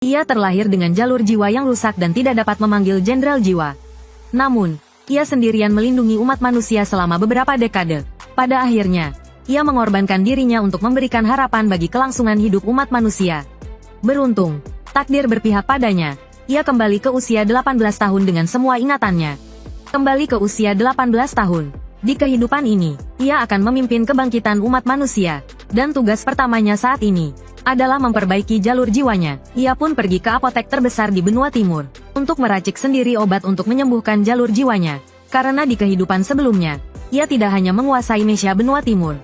Ia terlahir dengan jalur jiwa yang rusak dan tidak dapat memanggil jenderal jiwa. Namun, ia sendirian melindungi umat manusia selama beberapa dekade. Pada akhirnya, ia mengorbankan dirinya untuk memberikan harapan bagi kelangsungan hidup umat manusia. Beruntung, takdir berpihak padanya. Ia kembali ke usia 18 tahun dengan semua ingatannya. Kembali ke usia 18 tahun. Di kehidupan ini, ia akan memimpin kebangkitan umat manusia. Dan tugas pertamanya saat ini adalah memperbaiki jalur jiwanya. Ia pun pergi ke apotek terbesar di benua timur untuk meracik sendiri obat untuk menyembuhkan jalur jiwanya. Karena di kehidupan sebelumnya, ia tidak hanya menguasai Mesya benua timur,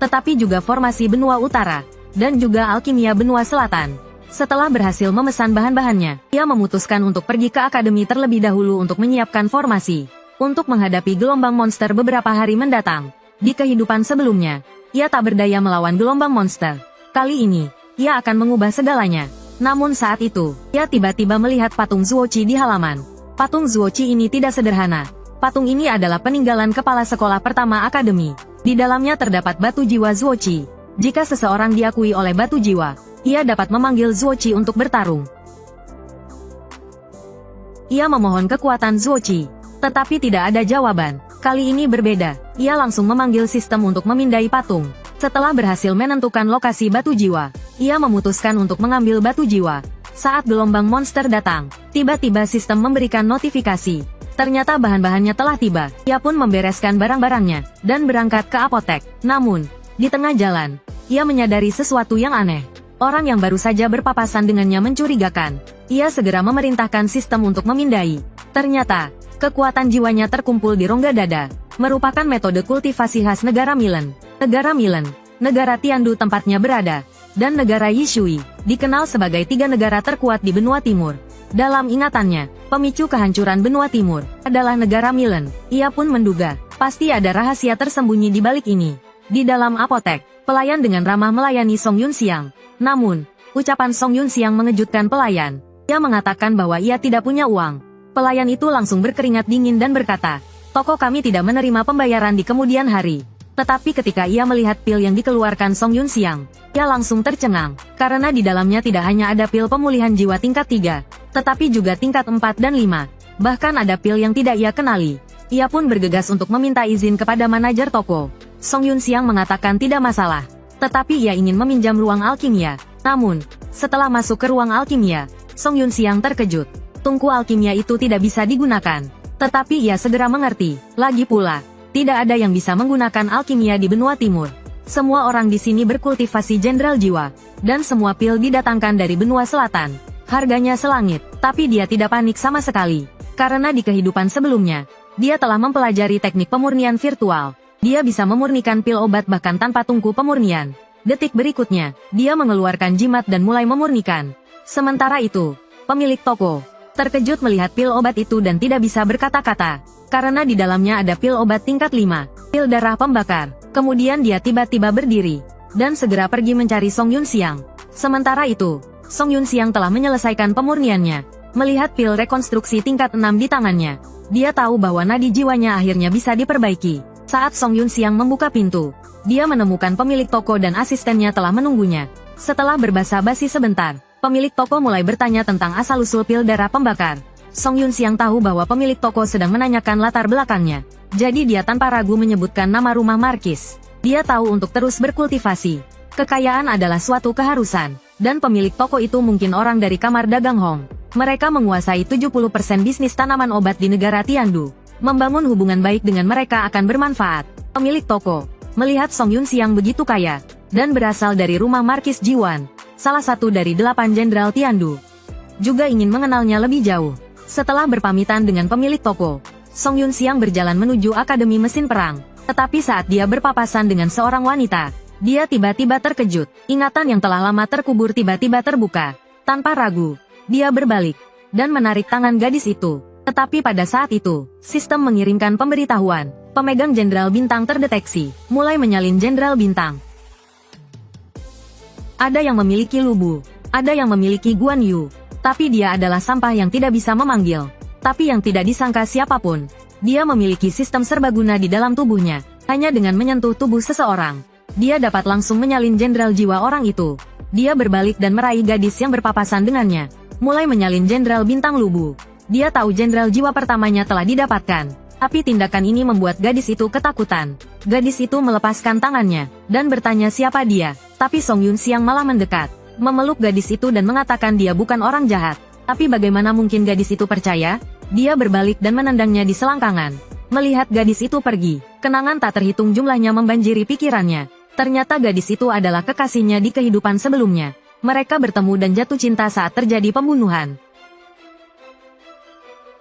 tetapi juga formasi benua utara, dan juga alkimia benua selatan. Setelah berhasil memesan bahan-bahannya, ia memutuskan untuk pergi ke akademi terlebih dahulu untuk menyiapkan formasi untuk menghadapi gelombang monster beberapa hari mendatang. Di kehidupan sebelumnya, ia tak berdaya melawan gelombang monster. Kali ini, ia akan mengubah segalanya. Namun saat itu, ia tiba-tiba melihat patung Zuochi di halaman. Patung Zuochi ini tidak sederhana. Patung ini adalah peninggalan kepala sekolah pertama akademi. Di dalamnya terdapat batu jiwa Zuochi. Jika seseorang diakui oleh batu jiwa, ia dapat memanggil Zuochi untuk bertarung. Ia memohon kekuatan Zuochi, tetapi tidak ada jawaban. Kali ini berbeda. Ia langsung memanggil sistem untuk memindai patung. Setelah berhasil menentukan lokasi batu jiwa, ia memutuskan untuk mengambil batu jiwa. Saat gelombang monster datang, tiba-tiba sistem memberikan notifikasi. Ternyata bahan-bahannya telah tiba. Ia pun membereskan barang-barangnya dan berangkat ke apotek. Namun, di tengah jalan, ia menyadari sesuatu yang aneh. Orang yang baru saja berpapasan dengannya mencurigakan. Ia segera memerintahkan sistem untuk memindai. Ternyata, kekuatan jiwanya terkumpul di rongga dada, merupakan metode kultivasi khas negara Milen. Negara Milen, negara Tiandu tempatnya berada, dan negara Yishui, dikenal sebagai 3 negara terkuat di benua timur. Dalam ingatannya, pemicu kehancuran benua timur adalah negara Milen. Ia pun menduga, pasti ada rahasia tersembunyi di balik ini. Di dalam apotek, pelayan dengan ramah melayani Song Yunxiang. Namun, ucapan Song Yunxiang mengejutkan pelayan. Ia mengatakan bahwa ia tidak punya uang. Pelayan itu langsung berkeringat dingin dan berkata, "Toko kami tidak menerima pembayaran di kemudian hari." Tetapi ketika ia melihat pil yang dikeluarkan Song Yunxiang, ia langsung tercengang, karena di dalamnya tidak hanya ada pil pemulihan jiwa tingkat 3, tetapi juga tingkat 4 dan 5. Bahkan ada pil yang tidak ia kenali. Ia pun bergegas untuk meminta izin kepada manajer toko. Song Yunxiang mengatakan tidak masalah, tetapi ia ingin meminjam ruang alkimia. Namun, setelah masuk ke ruang alkimia, Song Yunxiang terkejut. Tungku alkimia itu tidak bisa digunakan. Tetapi ia segera mengerti. Lagi pula, tidak ada yang bisa menggunakan alkimia di benua timur. Semua orang di sini berkultivasi jenderal jiwa. Dan semua pil didatangkan dari benua selatan. Harganya selangit, tapi dia tidak panik sama sekali. Karena di kehidupan sebelumnya, dia telah mempelajari teknik pemurnian virtual. Dia bisa memurnikan pil obat bahkan tanpa tungku pemurnian. Detik berikutnya, dia mengeluarkan jimat dan mulai memurnikan. Sementara itu, pemilik toko terkejut melihat pil obat itu dan tidak bisa berkata-kata. Karena di dalamnya ada pil obat tingkat 5, pil darah pembakar. Kemudian dia tiba-tiba berdiri, dan segera pergi mencari Song Yunxiang. Sementara itu, Song Yunxiang telah menyelesaikan pemurniannya. Melihat pil rekonstruksi tingkat 6 di tangannya, dia tahu bahwa nadi jiwanya akhirnya bisa diperbaiki. Saat Song Yunxiang membuka pintu, dia menemukan pemilik toko dan asistennya telah menunggunya. Setelah berbasa-basi sebentar, pemilik toko mulai bertanya tentang asal-usul pil darah pembakar. Song Yunxiang tahu bahwa pemilik toko sedang menanyakan latar belakangnya. Jadi dia tanpa ragu menyebutkan nama rumah markis. Dia tahu untuk terus berkultivasi. Kekayaan adalah suatu keharusan. Dan pemilik toko itu mungkin orang dari kamar dagang Hong. Mereka menguasai 70% bisnis tanaman obat di negara Tiandu. Membangun hubungan baik dengan mereka akan bermanfaat. Pemilik toko melihat Song Yunxiang begitu kaya dan berasal dari rumah Markis Jiwan, salah satu dari 8 jenderal Tiandu, juga ingin mengenalnya lebih jauh. Setelah berpamitan dengan pemilik toko, Song Yunxiang berjalan menuju Akademi Mesin Perang. Tetapi saat dia berpapasan dengan seorang wanita, dia tiba-tiba terkejut. Ingatan yang telah lama terkubur tiba-tiba terbuka. Tanpa ragu, dia berbalik dan menarik tangan gadis itu. Tetapi pada saat itu, sistem mengirimkan pemberitahuan. Pemegang Jenderal Bintang terdeteksi, mulai menyalin Jenderal Bintang. Ada yang memiliki Lubu, ada yang memiliki Guan Yu, tapi dia adalah sampah yang tidak bisa memanggil. Tapi yang tidak disangka siapapun, dia memiliki sistem serbaguna di dalam tubuhnya. Hanya dengan menyentuh tubuh seseorang, dia dapat langsung menyalin jenderal jiwa orang itu. Dia berbalik dan meraih gadis yang berpapasan dengannya. Mulai menyalin Jenderal Bintang Lubu. Dia tahu Jenderal Jiwa pertamanya telah didapatkan. Tapi tindakan ini membuat gadis itu ketakutan. Gadis itu melepaskan tangannya, dan bertanya siapa dia. Tapi Song Yunxiang malah mendekat, memeluk gadis itu dan mengatakan dia bukan orang jahat. Tapi bagaimana mungkin gadis itu percaya? Dia berbalik dan menendangnya di selangkangan. Melihat gadis itu pergi, kenangan tak terhitung jumlahnya membanjiri pikirannya. Ternyata gadis itu adalah kekasihnya di kehidupan sebelumnya. Mereka bertemu dan jatuh cinta saat terjadi pembunuhan.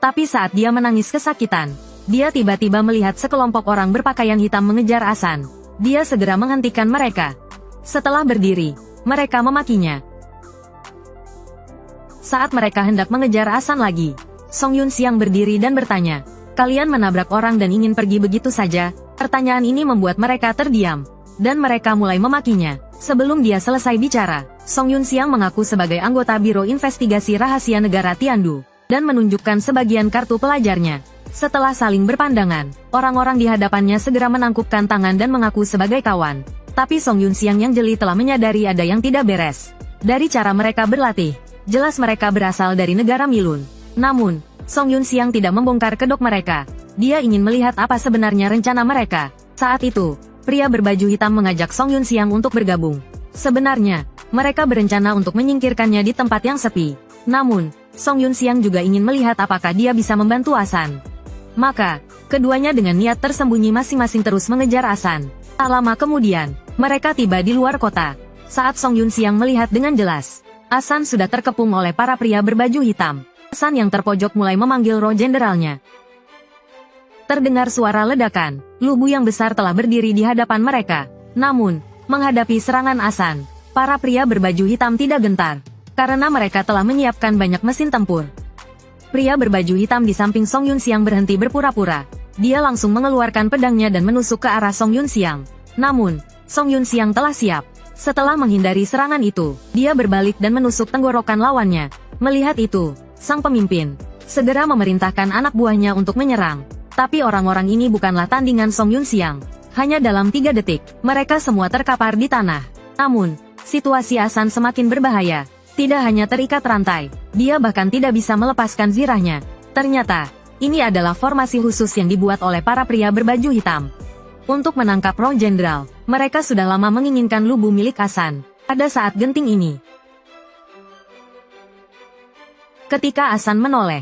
Tapi saat dia menangis kesakitan, dia tiba-tiba melihat sekelompok orang berpakaian hitam mengejar Asan. Dia segera menghentikan mereka. Setelah berdiri, mereka memakinya. Saat mereka hendak mengejar Asan lagi, Song Yunxiang berdiri dan bertanya, "Kalian menabrak orang dan ingin pergi begitu saja?" Pertanyaan ini membuat mereka terdiam. Dan mereka mulai memakinya. Sebelum dia selesai bicara, Song Yunxiang mengaku sebagai anggota Biro Investigasi Rahasia Negara Tiandu, dan menunjukkan sebagian kartu pelajarnya. Setelah saling berpandangan, orang-orang di hadapannya segera menangkupkan tangan dan mengaku sebagai kawan. Tapi Song Yunxiang yang jeli telah menyadari ada yang tidak beres. Dari cara mereka berlatih, jelas mereka berasal dari negara Milun. Namun, Song Yunxiang tidak membongkar kedok mereka. Dia ingin melihat apa sebenarnya rencana mereka. Saat itu, pria berbaju hitam mengajak Song Yunxiang untuk bergabung. Sebenarnya, mereka berencana untuk menyingkirkannya di tempat yang sepi. Namun, Song Yunxiang juga ingin melihat apakah dia bisa membantu Asan. Maka, keduanya dengan niat tersembunyi masing-masing terus mengejar Asan. Tak lama kemudian, mereka tiba di luar kota. Saat Song Yunxiang melihat dengan jelas, Asan sudah terkepung oleh para pria berbaju hitam. Asan yang terpojok mulai memanggil roh jenderalnya. Terdengar suara ledakan, lubu yang besar telah berdiri di hadapan mereka. Namun, menghadapi serangan Asan, para pria berbaju hitam tidak gentar, karena mereka telah menyiapkan banyak mesin tempur. Pria berbaju hitam di samping Song Yunxiang berhenti berpura-pura. Dia langsung mengeluarkan pedangnya dan menusuk ke arah Song Yunxiang. Namun, Song Yunxiang telah siap. Setelah menghindari serangan itu, dia berbalik dan menusuk tenggorokan lawannya. Melihat itu, sang pemimpin segera memerintahkan anak buahnya untuk menyerang. Tapi orang-orang ini bukanlah tandingan Song Yunxiang. Hanya dalam 3 detik, mereka semua terkapar di tanah. Namun, situasi Asan semakin berbahaya. Tidak hanya terikat rantai, dia bahkan tidak bisa melepaskan zirahnya. Ternyata, ini adalah formasi khusus yang dibuat oleh para pria berbaju hitam. Untuk menangkap roh jenderal, mereka sudah lama menginginkan lubu milik Asan. Pada saat genting ini, ketika Asan menoleh,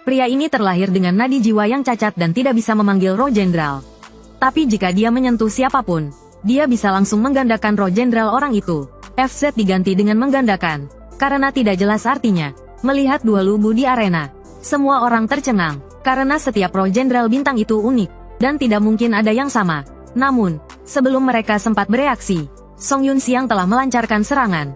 pria ini terlahir dengan nadi jiwa yang cacat dan tidak bisa memanggil roh jenderal. Tapi jika dia menyentuh siapapun, dia bisa langsung menggandakan roh jenderal orang itu. FZ diganti dengan menggandakan, karena tidak jelas artinya. Melihat dua lubu di arena, semua orang tercengang, karena setiap roh jenderal bintang itu unik, dan tidak mungkin ada yang sama. Namun, sebelum mereka sempat bereaksi, Song Yunxiang telah melancarkan serangan.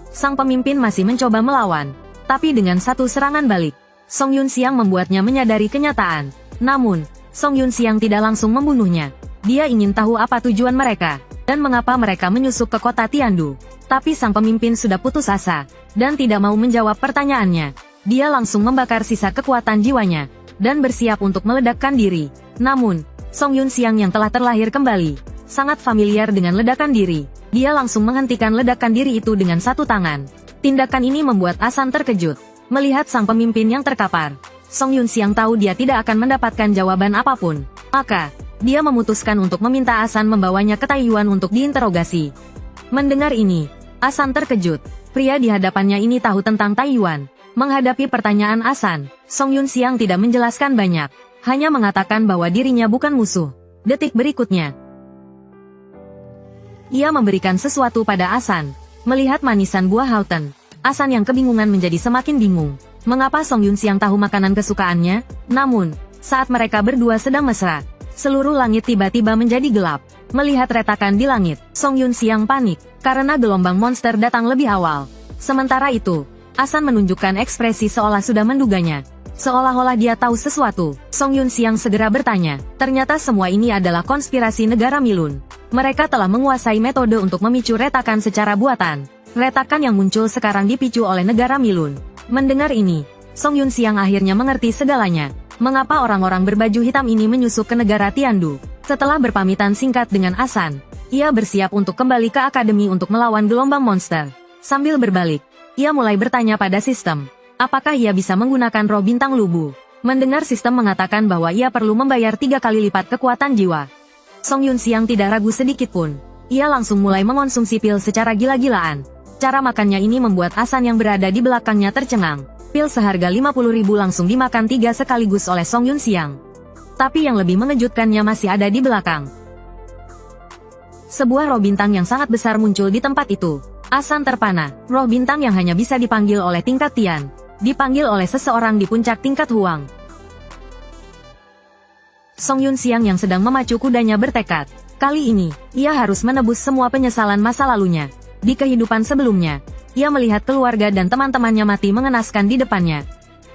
Sang pemimpin masih mencoba melawan, tapi dengan satu serangan balik, Song Yunxiang membuatnya menyadari kenyataan. Namun, Song Yunxiang tidak langsung membunuhnya. Dia ingin tahu apa tujuan mereka, dan mengapa mereka menyusup ke kota Tiandu. Tapi sang pemimpin sudah putus asa, dan tidak mau menjawab pertanyaannya. Dia langsung membakar sisa kekuatan jiwanya, dan bersiap untuk meledakkan diri. Namun, Song Yunxiang yang telah terlahir kembali, sangat familiar dengan ledakan diri. Dia langsung menghentikan ledakan diri itu dengan satu tangan. Tindakan ini membuat Asan terkejut. Melihat sang pemimpin yang terkapar, Song Yunxiang tahu dia tidak akan mendapatkan jawaban apapun. Maka, dia memutuskan untuk meminta Asan membawanya ke Taiyuan untuk diinterogasi. Mendengar ini, Asan terkejut. Pria di hadapannya ini tahu tentang Taiyuan. Menghadapi pertanyaan Asan, Song Yunxiang tidak menjelaskan banyak. Hanya mengatakan bahwa dirinya bukan musuh. Detik berikutnya, ia memberikan sesuatu pada Asan. Melihat manisan buah Hauten, Asan yang kebingungan menjadi semakin bingung. Mengapa Song Yunxiang tahu makanan kesukaannya? Namun, saat mereka berdua sedang mesra, seluruh langit tiba-tiba menjadi gelap. Melihat retakan di langit, Song Yunxiang panik, karena gelombang monster datang lebih awal. Sementara itu, Asan menunjukkan ekspresi seolah sudah menduganya. Seolah-olah dia tahu sesuatu. Song Yunxiang segera bertanya, ternyata semua ini adalah konspirasi negara Milun. Mereka telah menguasai metode untuk memicu retakan secara buatan. Retakan yang muncul sekarang dipicu oleh negara Milun. Mendengar ini, Song Yunxiang akhirnya mengerti segalanya. Mengapa orang-orang berbaju hitam ini menyusup ke negara Tiandu? Setelah berpamitan singkat dengan Asan, Ia bersiap untuk kembali ke akademi untuk melawan gelombang monster. Sambil berbalik, ia mulai bertanya pada sistem, apakah ia bisa menggunakan roh bintang lubu. Mendengar sistem mengatakan bahwa ia perlu membayar 3 kali lipat kekuatan jiwa, Song Yunxiang tidak ragu sedikit pun. Ia langsung mulai mengonsumsi pil secara gila-gilaan. Cara makannya ini membuat Asan yang berada di belakangnya tercengang. Pil seharga 50.000 langsung dimakan 3 sekaligus oleh Song Yunxiang. Tapi yang lebih mengejutkannya masih ada di belakang. Sebuah roh bintang yang sangat besar muncul di tempat itu. Asan terpana, roh bintang yang hanya bisa dipanggil oleh tingkat Tian. Dipanggil oleh seseorang di puncak tingkat Huang. Song Yunxiang yang sedang memacu kudanya bertekad. Kali ini, ia harus menebus semua penyesalan masa lalunya. Di kehidupan sebelumnya, ia melihat keluarga dan teman-temannya mati mengenaskan di depannya.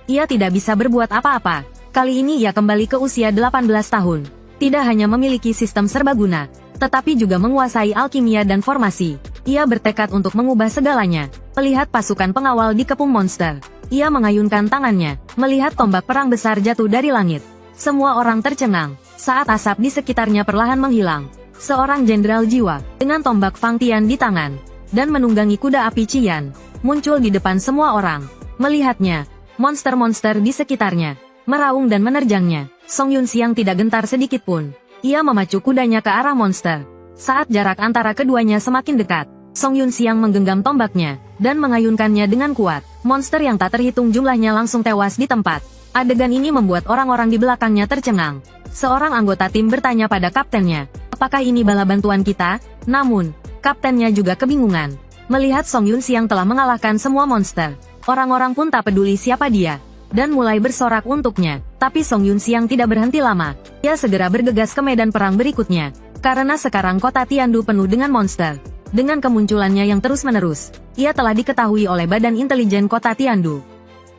Ia tidak bisa berbuat apa-apa. Kali ini ia kembali ke usia 18 tahun. Tidak hanya memiliki sistem serbaguna, tetapi juga menguasai alkimia dan formasi. Ia bertekad untuk mengubah segalanya. Melihat pasukan pengawal dikepung monster, ia mengayunkan tangannya, melihat tombak perang besar jatuh dari langit. Semua orang tercengang, saat asap di sekitarnya perlahan menghilang. Seorang jenderal jiwa, dengan tombak Fang Tian di tangan, dan menunggangi kuda api Qian, muncul di depan semua orang. Melihatnya, monster-monster di sekitarnya meraung dan menerjangnya. Song Yunxiang tidak gentar sedikit pun. Ia memacu kudanya ke arah monster. Saat jarak antara keduanya semakin dekat, Song Yunxiang menggenggam tombaknya, dan mengayunkannya dengan kuat. Monster yang tak terhitung jumlahnya langsung tewas di tempat. Adegan ini membuat orang-orang di belakangnya tercengang. Seorang anggota tim bertanya pada kaptennya, apakah ini bala bantuan kita? Namun, kaptennya juga kebingungan. Melihat Song Yunxiang telah mengalahkan semua monster, orang-orang pun tak peduli siapa dia, dan mulai bersorak untuknya. Tapi Song Yunxiang tidak berhenti lama. Ia segera bergegas ke medan perang berikutnya. Karena sekarang kota Tiandu penuh dengan monster. Dengan kemunculannya yang terus-menerus, ia telah diketahui oleh Badan Intelijen Kota Tiandu.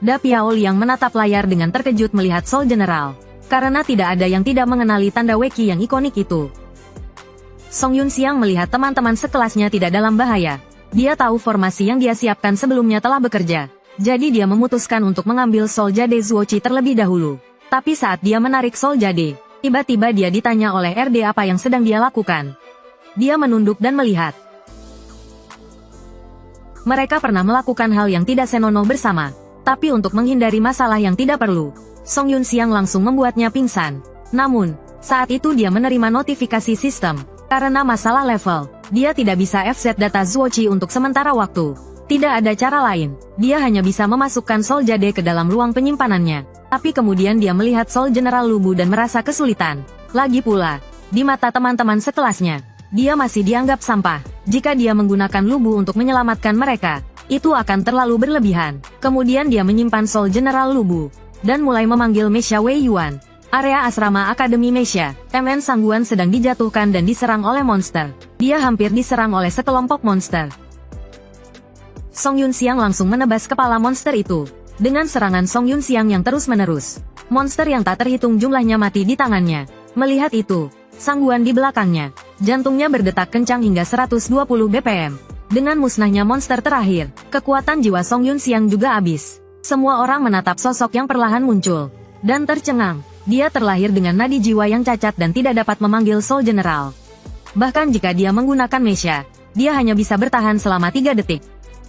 Da Piao yang menatap layar dengan terkejut melihat Soul General. Karena tidak ada yang tidak mengenali tanda Weki yang ikonik itu. Song Yunxiang melihat teman-teman sekelasnya tidak dalam bahaya. Dia tahu formasi yang dia siapkan sebelumnya telah bekerja. Jadi dia memutuskan untuk mengambil Soul Jade Zuochi terlebih dahulu. Tapi saat dia menarik Soul Jade, tiba-tiba dia ditanya oleh RD apa yang sedang dia lakukan. Dia menunduk dan melihat. Mereka pernah melakukan hal yang tidak senonoh bersama. Tapi untuk menghindari masalah yang tidak perlu, Song Yunxiang langsung membuatnya pingsan. Namun, saat itu dia menerima notifikasi sistem. Karena masalah level, dia tidak bisa FZ data Zuochi untuk sementara waktu. Tidak ada cara lain, dia hanya bisa memasukkan Soul Jade ke dalam ruang penyimpanannya. Tapi kemudian dia melihat Soul General Lubu dan merasa kesulitan. Lagi pula, di mata teman-teman sekelasnya, dia masih dianggap sampah. Jika dia menggunakan Lubu untuk menyelamatkan mereka, itu akan terlalu berlebihan. Kemudian dia menyimpan Soul General Lubu, dan mulai memanggil Mesha Wei Yuan. Area asrama Akademi Mesha, MN Sangguan sedang dijatuhkan dan diserang oleh monster. Dia hampir diserang oleh sekelompok monster. Song Yunxiang langsung menebas kepala monster itu. Dengan serangan Song Yunxiang yang terus-menerus, monster yang tak terhitung jumlahnya mati di tangannya. Melihat itu, Sangguan di belakangnya, jantungnya berdetak kencang hingga 120 BPM. Dengan musnahnya monster terakhir, kekuatan jiwa Song Yunxiang juga habis. Semua orang menatap sosok yang perlahan muncul, dan tercengang. Dia terlahir dengan nadi jiwa yang cacat dan tidak dapat memanggil Soul General. Bahkan jika dia menggunakan Mesha, dia hanya bisa bertahan selama 3 detik.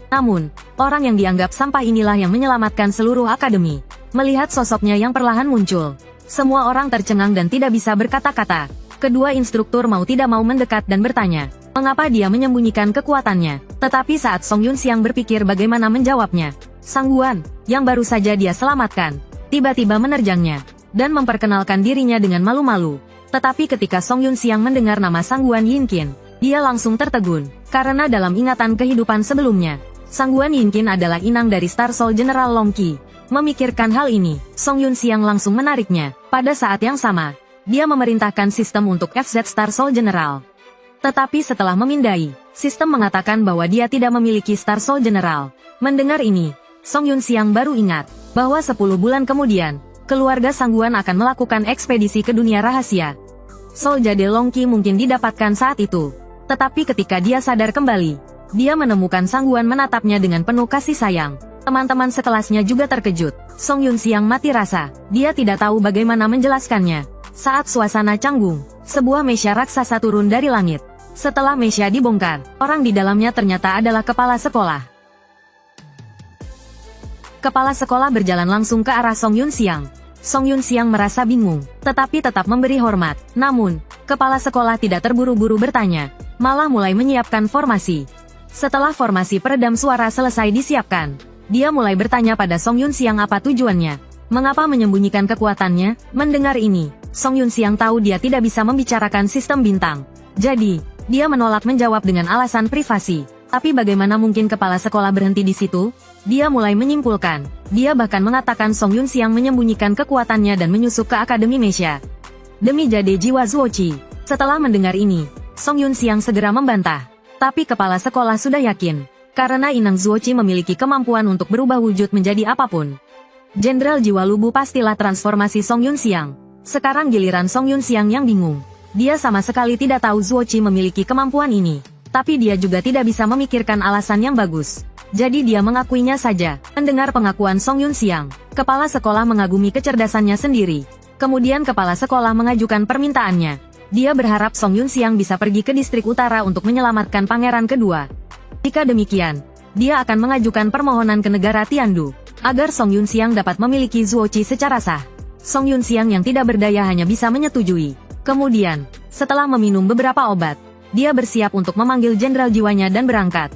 Namun, orang yang dianggap sampah inilah yang menyelamatkan seluruh akademi. Melihat sosoknya yang perlahan muncul, semua orang tercengang dan tidak bisa berkata-kata. Kedua instruktur mau tidak mau mendekat dan bertanya, mengapa dia menyembunyikan kekuatannya. Tetapi saat Song Yunxiang berpikir bagaimana menjawabnya, Sangguan, yang baru saja dia selamatkan, tiba-tiba menerjangnya, dan memperkenalkan dirinya dengan malu-malu. Tetapi ketika Song Yunxiang mendengar nama Sangguan Yinkin, dia langsung tertegun, karena dalam ingatan kehidupan sebelumnya, Sangguan Yinkin adalah inang dari Star Soul General Long Qi. Memikirkan hal ini, Song Yunxiang langsung menariknya. Pada saat yang sama, dia memerintahkan sistem untuk FZ Star Soul General. Tetapi setelah memindai, sistem mengatakan bahwa dia tidak memiliki Star Soul General. Mendengar ini, Song Yunxiang baru ingat bahwa 10 bulan kemudian, keluarga Sangguan akan melakukan ekspedisi ke dunia rahasia. Soul Jade Long Qi mungkin didapatkan saat itu. Tetapi ketika dia sadar kembali, dia menemukan Sangguan menatapnya dengan penuh kasih sayang. Teman-teman sekelasnya juga terkejut. Song Yunxiang mati rasa. Dia tidak tahu bagaimana menjelaskannya. Saat suasana canggung, sebuah mesya raksasa turun dari langit. Setelah mesia dibongkar, orang di dalamnya ternyata adalah kepala sekolah. Kepala sekolah berjalan langsung ke arah Song Yunxiang. Song Yunxiang merasa bingung, tetapi tetap memberi hormat. Namun, kepala sekolah tidak terburu-buru bertanya, malah mulai menyiapkan formasi. Setelah formasi peredam suara selesai disiapkan, dia mulai bertanya pada Song Yunxiang apa tujuannya. Mengapa menyembunyikan kekuatannya? Mendengar ini, Song Yunxiang tahu dia tidak bisa membicarakan sistem bintang. Jadi, dia menolak menjawab dengan alasan privasi. Tapi bagaimana mungkin kepala sekolah berhenti di situ? Dia mulai menyimpulkan. Dia bahkan mengatakan Song Yunxiang menyembunyikan kekuatannya dan menyusup ke Akademi Mesia demi jade jiwa Zuoqi. Setelah mendengar ini, Song Yunxiang segera membantah. Tapi kepala sekolah sudah yakin, karena inang Zuoqi memiliki kemampuan untuk berubah wujud menjadi apapun. Jenderal Jiwa Lubu pastilah transformasi Song Yunxiang. Sekarang giliran Song Yunxiang yang bingung. Dia sama sekali tidak tahu Zuoqi memiliki kemampuan ini. Tapi dia juga tidak bisa memikirkan alasan yang bagus. Jadi dia mengakuinya saja. Mendengar pengakuan Song Yunxiang, kepala sekolah mengagumi kecerdasannya sendiri. Kemudian kepala sekolah mengajukan permintaannya. Dia berharap Song Yunxiang bisa pergi ke distrik utara untuk menyelamatkan pangeran kedua. Jika demikian, dia akan mengajukan permohonan ke negara Tiandu, agar Song Yunxiang dapat memiliki Zuoqi secara sah. Song Yunxiang yang tidak berdaya hanya bisa menyetujui. Kemudian, setelah meminum beberapa obat, dia bersiap untuk memanggil jenderal jiwanya dan berangkat.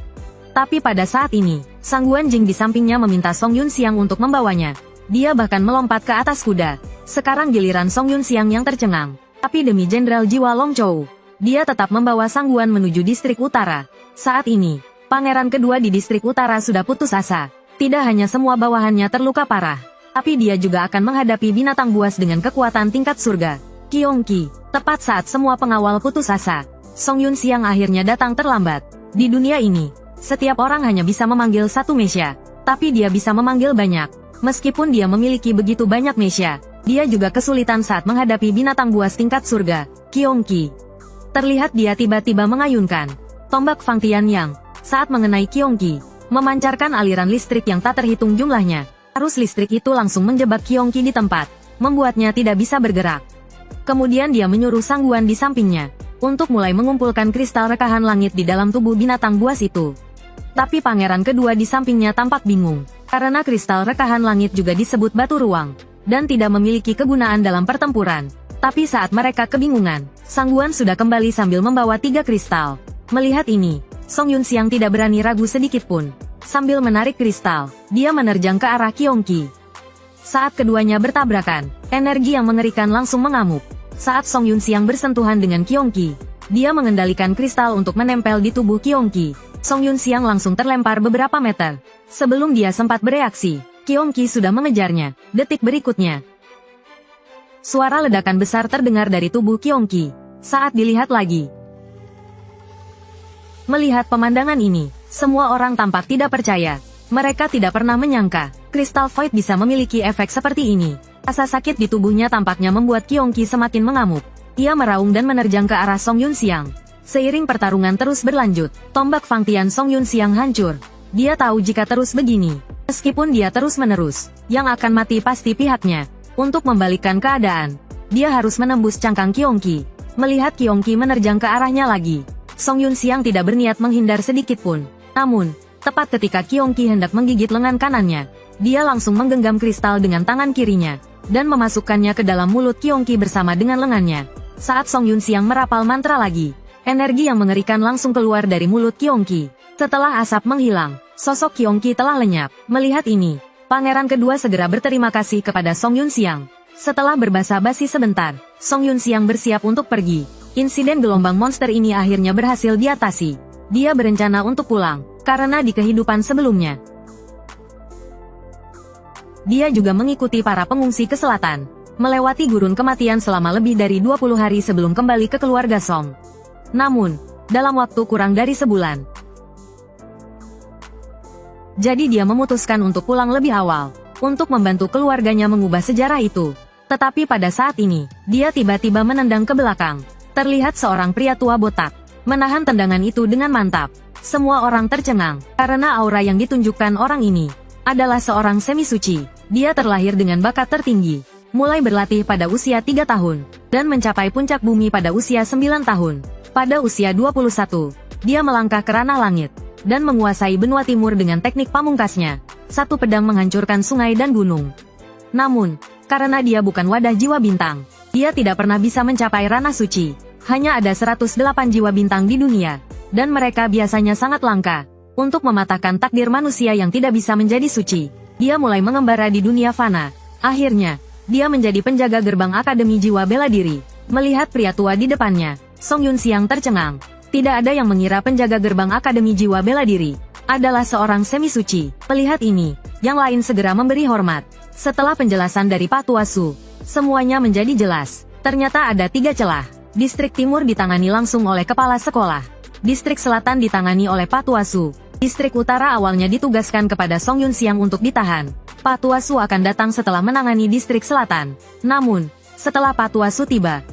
Tapi pada saat ini, Sang Guanjing di sampingnya meminta Song Yunxiang untuk membawanya. Dia bahkan melompat ke atas kuda. Sekarang giliran Song Yunxiang yang tercengang. Tapi demi jenderal jiwa Long Chou, dia tetap membawa Sang Guan menuju distrik utara. Saat ini, pangeran kedua di distrik utara sudah putus asa. Tidak hanya semua bawahannya terluka parah, tapi dia juga akan menghadapi binatang buas dengan kekuatan tingkat surga, Qionqi. Tepat saat semua pengawal putus asa, Song Yunxiang akhirnya datang terlambat. Di dunia ini, setiap orang hanya bisa memanggil satu mesia, tapi dia bisa memanggil banyak. Meskipun dia memiliki begitu banyak mesia, dia juga kesulitan saat menghadapi binatang buas tingkat surga, Qionqi. Terlihat dia tiba-tiba mengayunkan tombak Fang Tianyang. Saat mengenai Qionqi, memancarkan aliran listrik yang tak terhitung jumlahnya. Arus listrik itu langsung menjebak Qionqi di tempat, membuatnya tidak bisa bergerak. Kemudian dia menyuruh Sang Guan di sampingnya untuk mulai mengumpulkan kristal rekahan langit di dalam tubuh binatang buas itu. Tapi pangeran kedua di sampingnya tampak bingung, karena kristal rekahan langit juga disebut batu ruang, dan tidak memiliki kegunaan dalam pertempuran. Tapi saat mereka kebingungan, Sang Guan sudah kembali sambil membawa 3 kristal. Melihat ini, Song Yunxiang tidak berani ragu sedikit pun. Sambil menarik kristal, dia menerjang ke arah Qionqi. Saat keduanya bertabrakan, energi yang mengerikan langsung mengamuk. Saat Song Yunxiang bersentuhan dengan Qionqi, dia mengendalikan kristal untuk menempel di tubuh Qionqi. Song Yunxiang langsung terlempar beberapa meter. Sebelum dia sempat bereaksi, Qionqi sudah mengejarnya. Detik berikutnya, suara ledakan besar terdengar dari tubuh Qionqi. Saat dilihat lagi, melihat pemandangan ini, semua orang tampak tidak percaya. Mereka tidak pernah menyangka, kristal void bisa memiliki efek seperti ini. Rasa sakit di tubuhnya tampaknya membuat Qionqi semakin mengamuk. Ia meraung dan menerjang ke arah Song Yunxiang. Seiring pertarungan terus berlanjut, tombak Fang Tian Song Yunxiang hancur. Dia tahu jika terus begini, meskipun dia terus-menerus, yang akan mati pasti pihaknya. Untuk membalikkan keadaan, dia harus menembus cangkang Qionqi. Melihat Qionqi menerjang ke arahnya lagi, Song Yunxiang tidak berniat menghindar sedikit pun. Namun, tepat ketika Qionqi hendak menggigit lengan kanannya, dia langsung menggenggam kristal dengan tangan kirinya dan memasukkannya ke dalam mulut Qionqi bersama dengan lengannya. Saat Song Yunxiang merapal mantra lagi, energi yang mengerikan langsung keluar dari mulut Qionqi. Setelah asap menghilang, sosok Qionqi telah lenyap. Melihat ini, pangeran kedua segera berterima kasih kepada Song Yunxiang. Setelah berbasa-basi sebentar, Song Yunxiang bersiap untuk pergi. Insiden gelombang monster ini akhirnya berhasil diatasi. Dia berencana untuk pulang, karena di kehidupan sebelumnya, dia juga mengikuti para pengungsi ke selatan, melewati gurun kematian selama lebih dari 20 hari sebelum kembali ke keluarga Song. Namun, dalam waktu kurang dari sebulan, jadi dia memutuskan untuk pulang lebih awal, untuk membantu keluarganya mengubah sejarah itu. Tetapi pada saat ini, dia tiba-tiba menendang ke belakang. Terlihat seorang pria tua botak, menahan tendangan itu dengan mantap. Semua orang tercengang, karena aura yang ditunjukkan orang ini adalah seorang semi suci. Dia terlahir dengan bakat tertinggi, mulai berlatih pada usia 3 tahun, dan mencapai puncak bumi pada usia 9 tahun. Pada usia 21, dia melangkah ke ranah langit, dan menguasai benua timur dengan teknik pamungkasnya. Satu pedang menghancurkan sungai dan gunung. Namun, karena dia bukan wadah jiwa bintang, dia tidak pernah bisa mencapai ranah suci. Hanya ada 108 jiwa bintang di dunia, dan mereka biasanya sangat langka. Untuk mematahkan takdir manusia yang tidak bisa menjadi suci, dia mulai mengembara di dunia fana. Akhirnya, dia menjadi penjaga gerbang Akademi Jiwa Bela Diri. Melihat pria tua di depannya, Song Yunxiang tercengang. Tidak ada yang mengira penjaga gerbang Akademi Jiwa Bela Diri adalah seorang semi-suci. Melihat ini, yang lain segera memberi hormat. Setelah penjelasan dari Pak Tua Su, semuanya menjadi jelas. Ternyata ada 3 celah. Distrik Timur ditangani langsung oleh Kepala Sekolah. Distrik Selatan ditangani oleh Pak Tua Su. Distrik Utara awalnya ditugaskan kepada Song Yunxiang untuk ditahan. Pak Tua Su akan datang setelah menangani Distrik Selatan. Namun, setelah Pak Tua Su tiba,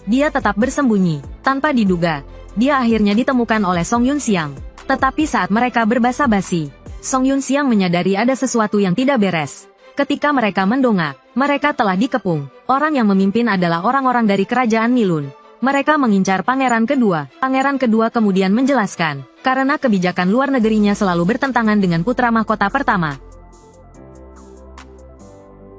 dia tetap bersembunyi. Tanpa diduga, dia akhirnya ditemukan oleh Song Yunxiang. Tetapi saat mereka berbasa-basi, Song Yunxiang menyadari ada sesuatu yang tidak beres. Ketika mereka mendongak, mereka telah dikepung. Orang yang memimpin adalah orang-orang dari kerajaan Milun. Mereka mengincar Pangeran Kedua. Pangeran Kedua kemudian menjelaskan, karena kebijakan luar negerinya selalu bertentangan dengan putra mahkota pertama.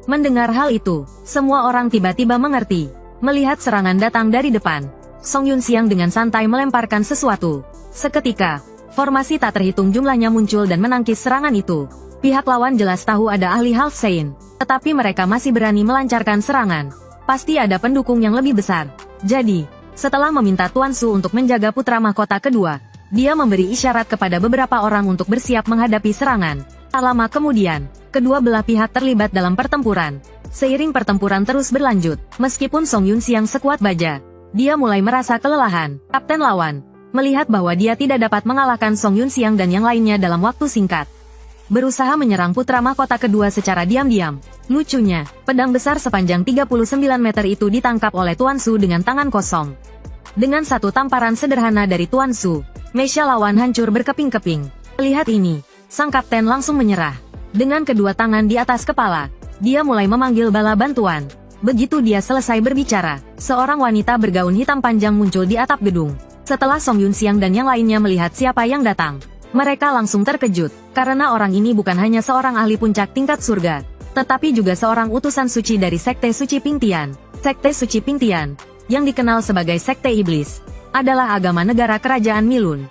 Mendengar hal itu, semua orang tiba-tiba mengerti. Melihat serangan datang dari depan, Song Yunxiang dengan santai melemparkan sesuatu. Seketika, formasi tak terhitung jumlahnya muncul dan menangkis serangan itu. Pihak lawan jelas tahu ada ahli Half Saint, tetapi mereka masih berani melancarkan serangan. Pasti ada pendukung yang lebih besar. Jadi, setelah meminta Tuan Su untuk menjaga putra mahkota kedua, dia memberi isyarat kepada beberapa orang untuk bersiap menghadapi serangan. Tak lama kemudian, kedua belah pihak terlibat dalam pertempuran. Seiring pertempuran terus berlanjut, meskipun Song Yunxiang sekuat baja, dia mulai merasa kelelahan. Kapten lawan melihat bahwa dia tidak dapat mengalahkan Song Yunxiang dan yang lainnya dalam waktu singkat, berusaha menyerang putra mahkota kedua secara diam-diam. Lucunya, pedang besar sepanjang 39 meter itu ditangkap oleh Tuan Su dengan tangan kosong. Dengan satu tamparan sederhana dari Tuan Su, meja lawan hancur berkeping-keping. Melihat ini, sang kapten langsung menyerah. Dengan kedua tangan di atas kepala, dia mulai memanggil bala bantuan. Begitu dia selesai berbicara, seorang wanita bergaun hitam panjang muncul di atap gedung. Setelah Song Yunxiang dan yang lainnya melihat siapa yang datang, mereka langsung terkejut, karena orang ini bukan hanya seorang ahli puncak tingkat surga, tetapi juga seorang utusan suci dari Sekte Suci Pingtian. Sekte Suci Pingtian, yang dikenal sebagai Sekte Iblis, adalah agama negara kerajaan Milun.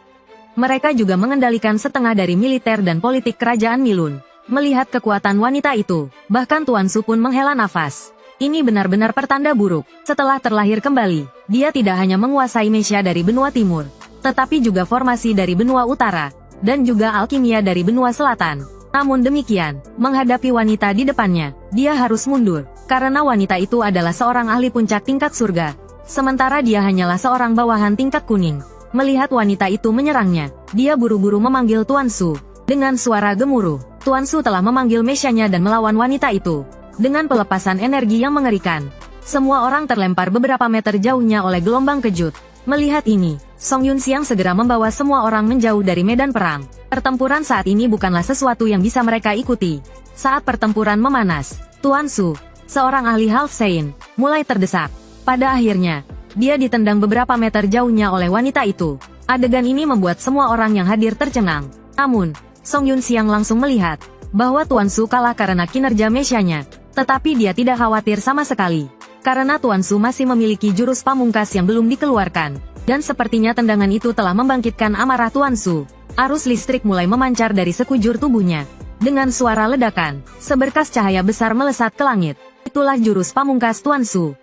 Mereka juga mengendalikan setengah dari militer dan politik kerajaan Milun. Melihat kekuatan wanita itu, bahkan Tuan Su pun menghela nafas. Ini benar-benar pertanda buruk. Setelah terlahir kembali, dia tidak hanya menguasai Mesia dari benua timur, tetapi juga formasi dari benua utara, dan juga alkimia dari benua selatan. Namun demikian, menghadapi wanita di depannya, dia harus mundur, karena wanita itu adalah seorang ahli puncak tingkat surga, sementara dia hanyalah seorang bawahan tingkat kuning. Melihat wanita itu menyerangnya, dia buru-buru memanggil Tuan Su. Dengan suara gemuruh, Tuan Su telah memanggil Mesianya dan melawan wanita itu. Dengan pelepasan energi yang mengerikan, semua orang terlempar beberapa meter jauhnya oleh gelombang kejut. Melihat ini, Song Yunxiang segera membawa semua orang menjauh dari medan perang. Pertempuran saat ini bukanlah sesuatu yang bisa mereka ikuti. Saat pertempuran memanas, Tuan Su, seorang ahli Half Saint, mulai terdesak. Pada akhirnya, dia ditendang beberapa meter jauhnya oleh wanita itu. Adegan ini membuat semua orang yang hadir tercengang. Namun, Song Yunxiang langsung melihat bahwa Tuan Su kalah karena kinerja Mesianya. Tetapi dia tidak khawatir sama sekali, karena Tuan Su masih memiliki jurus pamungkas yang belum dikeluarkan. Dan sepertinya tendangan itu telah membangkitkan amarah Tuan Su. Arus listrik mulai memancar dari sekujur tubuhnya. Dengan suara ledakan, seberkas cahaya besar melesat ke langit. Itulah jurus pamungkas Tuan Su.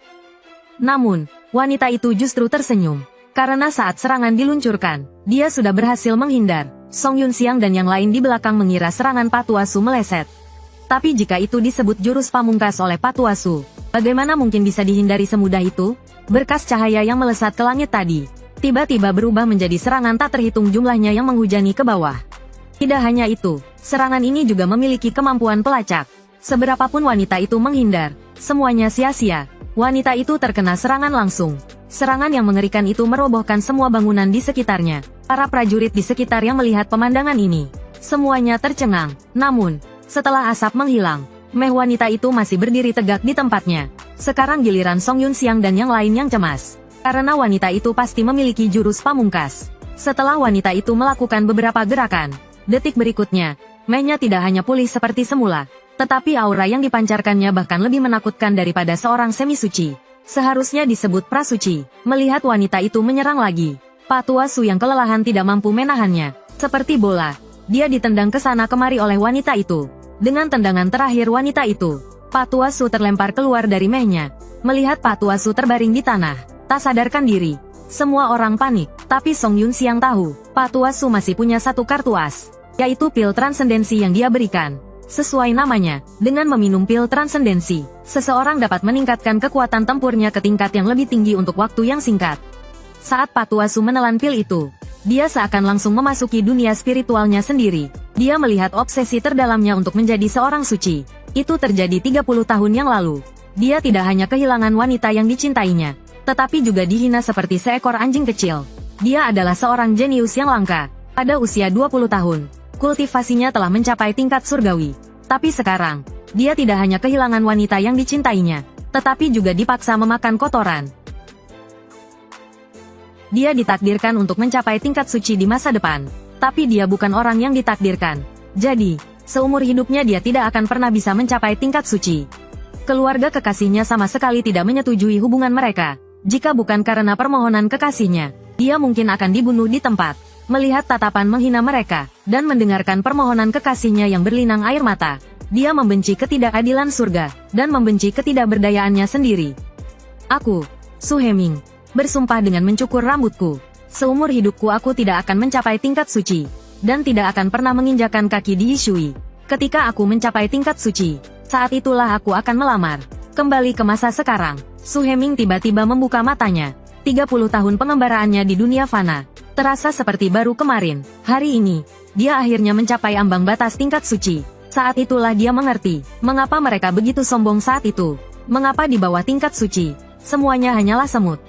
Namun, wanita itu justru tersenyum, karena saat serangan diluncurkan, dia sudah berhasil menghindar. Song Yunxiang dan yang lain di belakang mengira serangan Pak Tua Su meleset. Tapi jika itu disebut jurus pamungkas oleh Pak Tua Su, bagaimana mungkin bisa dihindari semudah itu? Berkas cahaya yang melesat ke langit tadi, tiba-tiba berubah menjadi serangan tak terhitung jumlahnya yang menghujani ke bawah. Tidak hanya itu, serangan ini juga memiliki kemampuan pelacak. Seberapapun wanita itu menghindar, semuanya sia-sia. Wanita itu terkena serangan langsung. Serangan yang mengerikan itu merobohkan semua bangunan di sekitarnya. Para prajurit di sekitar yang melihat pemandangan ini, semuanya tercengang. Namun, setelah asap menghilang, meh wanita itu masih berdiri tegak di tempatnya. Sekarang giliran Song Yunxiang dan yang lain yang cemas. Karena wanita itu pasti memiliki jurus pamungkas. Setelah wanita itu melakukan beberapa gerakan, detik berikutnya, mehnya tidak hanya pulih seperti semula, tetapi aura yang dipancarkannya bahkan lebih menakutkan daripada seorang semi-suci. Seharusnya disebut prasuci. Melihat wanita itu menyerang lagi, Pak Tua Su yang kelelahan tidak mampu menahannya. Seperti bola, dia ditendang ke sana kemari oleh wanita itu. Dengan tendangan terakhir wanita itu, Pak Tua Su terlempar keluar dari mehnya. Melihat Pak Tua Su terbaring di tanah, tak sadarkan diri, semua orang panik. Tapi Song Yun Xiang tahu, Pak Tua Su masih punya satu kartu as, yaitu pil transendensi yang dia berikan. Sesuai namanya, dengan meminum pil transendensi, seseorang dapat meningkatkan kekuatan tempurnya ke tingkat yang lebih tinggi untuk waktu yang singkat. Saat Pak Tua Su menelan pil itu, dia seakan langsung memasuki dunia spiritualnya sendiri. Dia melihat obsesi terdalamnya untuk menjadi seorang suci. Itu terjadi 30 tahun yang lalu. Dia tidak hanya kehilangan wanita yang dicintainya, tetapi juga dihina seperti seekor anjing kecil. Dia adalah seorang jenius yang langka. Pada usia 20 tahun, kultivasinya telah mencapai tingkat surgawi. Tapi sekarang, dia tidak hanya kehilangan wanita yang dicintainya, tetapi juga dipaksa memakan kotoran. Dia ditakdirkan untuk mencapai tingkat suci di masa depan, tapi dia bukan orang yang ditakdirkan. Jadi, seumur hidupnya dia tidak akan pernah bisa mencapai tingkat suci. Keluarga kekasihnya sama sekali tidak menyetujui hubungan mereka. Jika bukan karena permohonan kekasihnya, dia mungkin akan dibunuh di tempat. Melihat tatapan menghina mereka, dan mendengarkan permohonan kekasihnya yang berlinang air mata, dia membenci ketidakadilan surga, dan membenci ketidakberdayaannya sendiri. Aku, Su Heming, bersumpah dengan mencukur rambutku. Seumur hidupku aku tidak akan mencapai tingkat suci, dan tidak akan pernah menginjakan kaki di Yishui. Ketika aku mencapai tingkat suci, saat itulah aku akan melamar. Kembali ke masa sekarang, Su Heming tiba-tiba membuka matanya. 30 tahun pengembaraannya di dunia fana terasa seperti baru kemarin. Hari ini, dia akhirnya mencapai ambang batas tingkat suci. Saat itulah dia mengerti, mengapa mereka begitu sombong saat itu. Mengapa di bawah tingkat suci, semuanya hanyalah semut.